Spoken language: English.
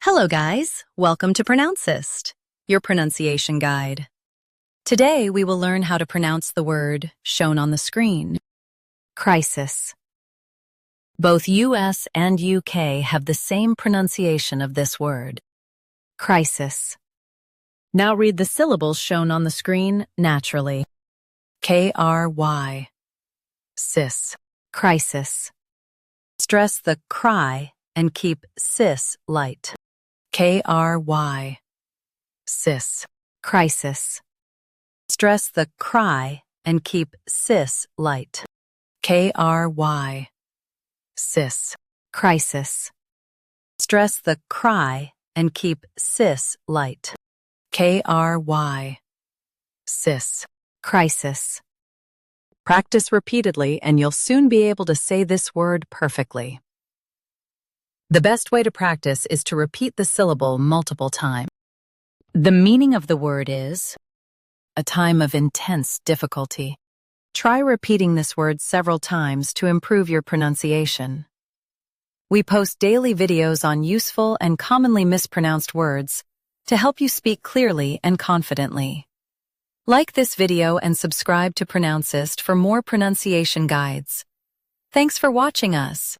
Hello guys, welcome to Pronouncist, your pronunciation guide. Today we will learn how to pronounce the word shown on the screen, crisis. Both US and UK have the same pronunciation of this word, crisis. Now read the syllables shown on the screen naturally. K-R-Y, sis, crisis. Stress the cry and keep sis light. K-R-Y, sis, crisis. Stress the cry and keep sis light. K-R-Y, sis, crisis. Stress the cry and keep sis light. K-R-Y, sis, crisis. Practice repeatedly and you'll soon be able to say this word perfectly. The best way to practice is to repeat the syllable multiple times. The meaning of the word is a time of intense difficulty. Try repeating this word several times to improve your pronunciation. We post daily videos on useful and commonly mispronounced words to help you speak clearly and confidently. Like this video and subscribe to Pronouncist for more pronunciation guides. Thanks for watching us.